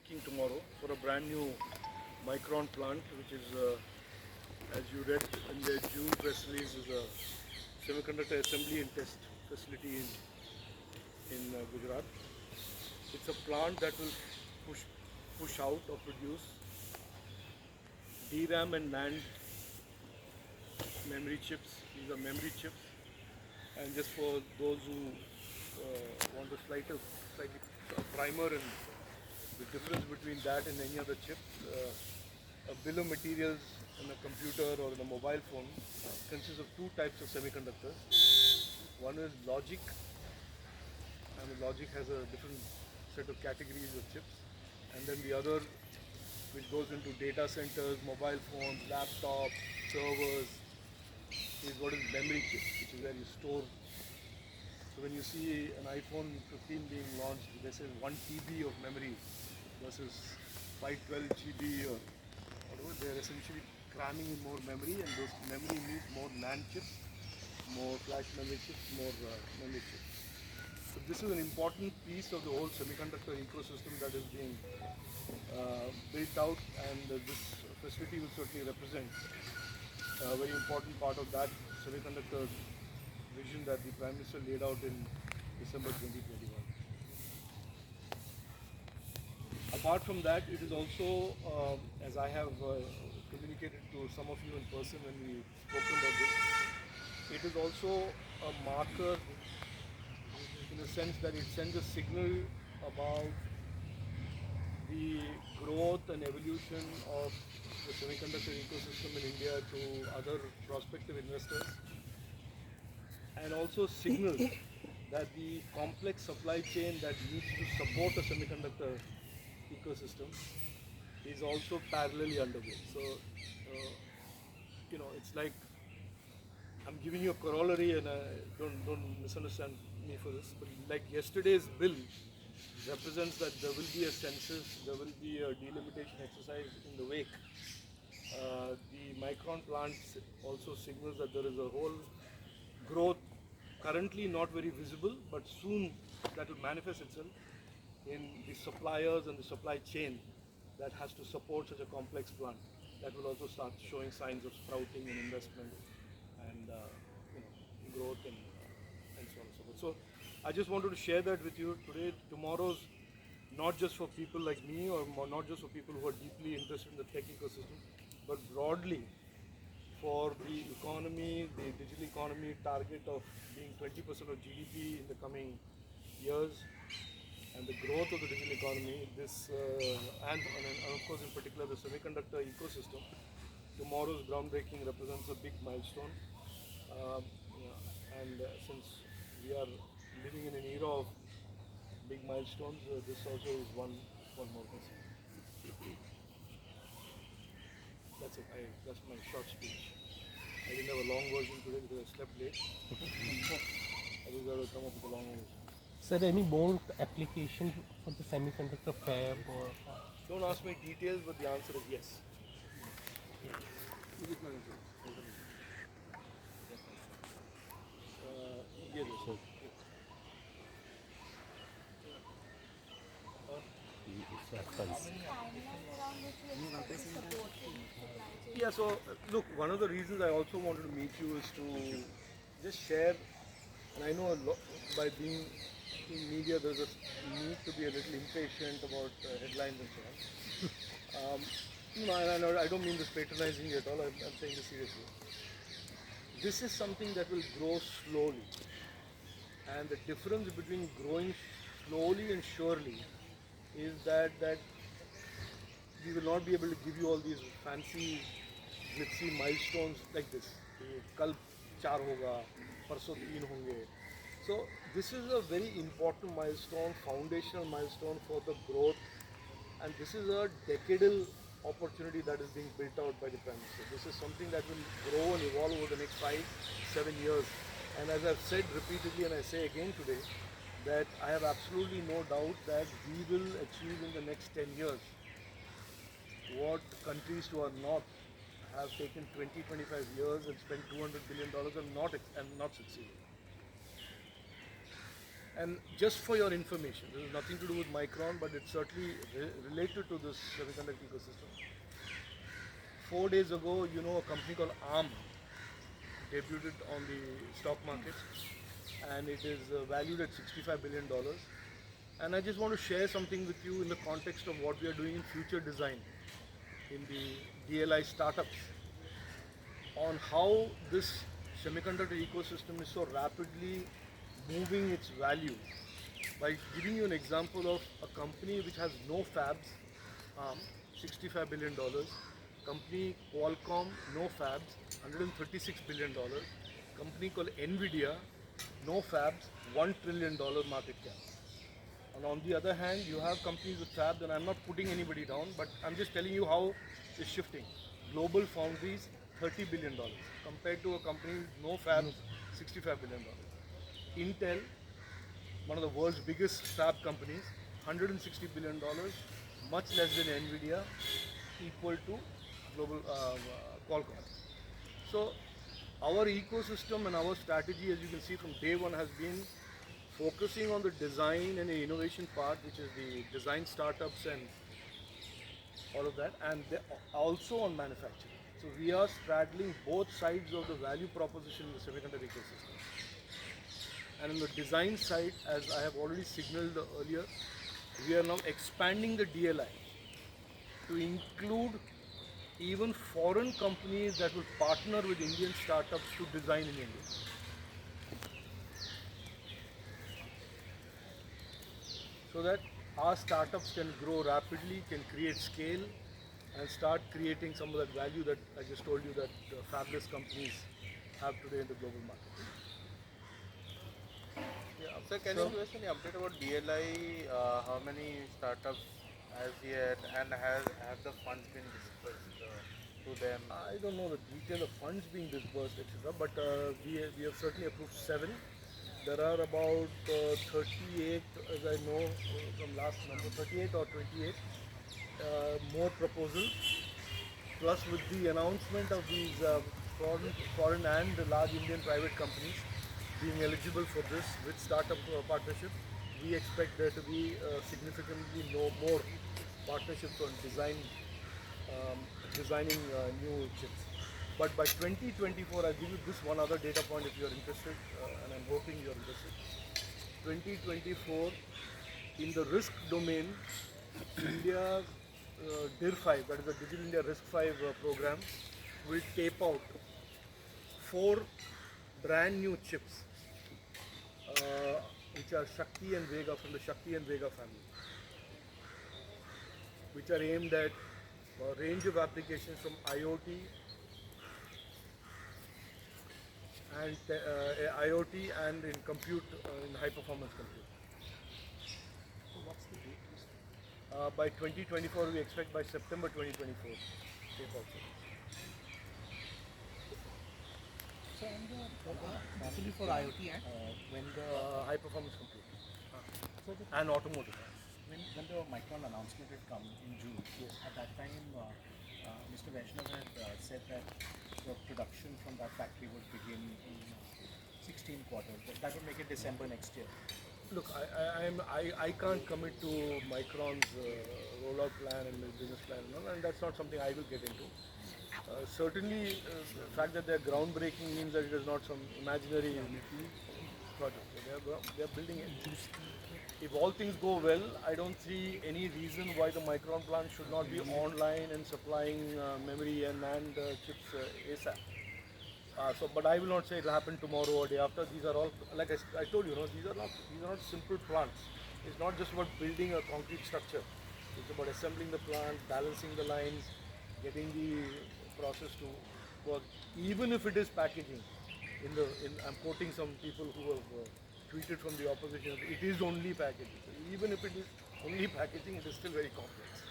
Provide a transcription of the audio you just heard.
Making tomorrow for a brand new Micron plant, which is, as you read in the June press release, is a semiconductor assembly and test facility in Gujarat. It's a plant that will push out or produce DRAM and NAND memory chips. These are memory chips, and just for those who want a slightly primer and the difference between that and any other chip, a bill of materials in a computer or in a mobile phone consists of two types of semiconductors. One is logic, and the logic has a different set of categories of chips, and then the other, which goes into data centers, mobile phones, laptops, servers, is what is memory chips, which is where you store. So when you see an iPhone 15 being launched, they say 1 TB of memory versus 512 GB or whatever. They're essentially cramming in more memory, and those memory needs more NAND chips, more flash memory chips, more memory chips. So this is an important piece of the whole semiconductor ecosystem that is being built out, and this facility will certainly represent a very important part of that semiconductor vision that the Prime Minister laid out in December 2021. Apart from that, it is also, as I have communicated to some of you in person when we spoken about this, it is also a marker in the sense that it sends a signal about the growth and evolution of the semiconductor ecosystem in India to other prospective investors, and also signals that the complex supply chain that needs to support a semiconductor ecosystem is also parallelly underway. So, it's like I'm giving you a corollary, and don't misunderstand me for this, but like yesterday's bill represents that there will be a census, there will be a delimitation exercise in the wake. The Micron plant also signals that there is a whole growth, currently not very visible, but soon that will manifest itself in the suppliers and the supply chain that has to support such a complex plant. That will also start showing signs of sprouting and investment and growth and so on and so forth. So I just wanted to share that with you today. Tomorrow's not just for people like me, or not just for people who are deeply interested in the tech ecosystem, but broadly for the economy, the digital economy target of being 20% of GDP in the coming years, and the growth of the digital economy, and of course in particular the semiconductor ecosystem. Tomorrow's groundbreaking represents a big milestone, and since we are living in an era of big milestones, this also is one more message. That's it. That's my short speech. I didn't have a long version today because I slept late. I was going to come up with a long version. Sir, any more application for the semiconductor fab or? Don't ask me details, but the answer is yes. Yeah, so look, one of the reasons I also wanted to meet you is to just share, and I know by being in media there's a need to be a little impatient about headlines and so on. And I don't mean this patronizingly at all, I'm saying this seriously. This is something that will grow slowly, and the difference between growing slowly and surely is that we will not be able to give you all these fancy glitzy milestones like this. Kal 4 hoga, parso 3 honge. So this is a very important milestone, foundational milestone for the growth, and this is a decadal opportunity that is being built out by the Prime Minister. This is something that will grow and evolve over the next 5-7 years. And as I've said repeatedly, and I say again today, that I have absolutely no doubt that we will achieve in the next 10 years what countries to our north have taken 20-25 years and spent $200 billion and not succeeded. And just for your information, this is nothing to do with Micron, but it's certainly related to this semiconductor ecosystem. 4 days ago, you know, a company called ARM debuted on the stock market, and it is valued at $65 billion. And I just want to share something with you in the context of what we are doing in future design in the DLI startups on how this semiconductor ecosystem is so rapidly moving its value. By giving you an example of a company which has no fabs, $65 billion, company Qualcomm, no fabs, $136 billion, company called Nvidia, no fabs, $1 trillion market cap. And on the other hand, you have companies with fabs, and I'm not putting anybody down, but I'm just telling you how it's shifting. Global Foundries, $30 billion, compared to a company with no fabs, $65 billion. Intel, one of the world's biggest fab companies, $160 billion, much less than Nvidia, equal to global Qualcomm. So our ecosystem and our strategy, as you can see from day one, has been focusing on the design and the innovation part, which is the design startups and all of that, and also on manufacturing. So we are straddling both sides of the value proposition in the semiconductor ecosystem. And on the design side, as I have already signaled earlier, we are now expanding the DLI to include even foreign companies that will partner with Indian startups to design in India. So that our startups can grow rapidly, can create scale, and start creating some of that value that I just told you that fabulous companies have today in the global market. Yeah, sir, can you give us any update about DLI? How many startups as yet, and have the funds been dispersed to them? I don't know the detail of funds being disbursed, etc., but we have certainly approved 7. There are about 38, as I know from last number, 38 or 28 more proposals. Plus, with the announcement of these foreign and large Indian private companies being eligible for this with startup partnership, we expect there to be significantly more partnerships on designing new chips. But by 2024, I'll give you this one other data point if you're interested, and I'm hoping you're interested. 2024, in the risk domain, India DIR 5, that is the Digital India Risk 5 program, will tape out 4 brand new chips, which are Shakti and Vega, from the Shakti and Vega family, which are aimed at a range of applications from IoT and IoT and in compute, in high performance compute. So what's the date? By 2024, we expect by September 2024. Tape out. So basically for IoT and when the High performance compute so the, and automotive. when the Micron announcement had come in June, Yes. at that time Mr. Vaishnav had said that the production from that factory would begin in 16 quarters. That would make it December next year. Look, I can't commit to Micron's rollout plan and business plan, and that's not something I will get into. Certainly, the fact that they're groundbreaking means that it is not some imaginary project. They're building it. If all things go well, I don't see any reason why the Micron plant should not be online and supplying memory and NAND chips ASAP. But I will not say it will happen tomorrow or day after. These are all, like I told you, these are not simple plants. It's not just about building a concrete structure. It's about assembling the plant, balancing the lines, getting the process to work. Even if it is packaging, I'm quoting some people who have tweeted from the opposition. It is only packaging. So even if it is only packaging, it is still very complex.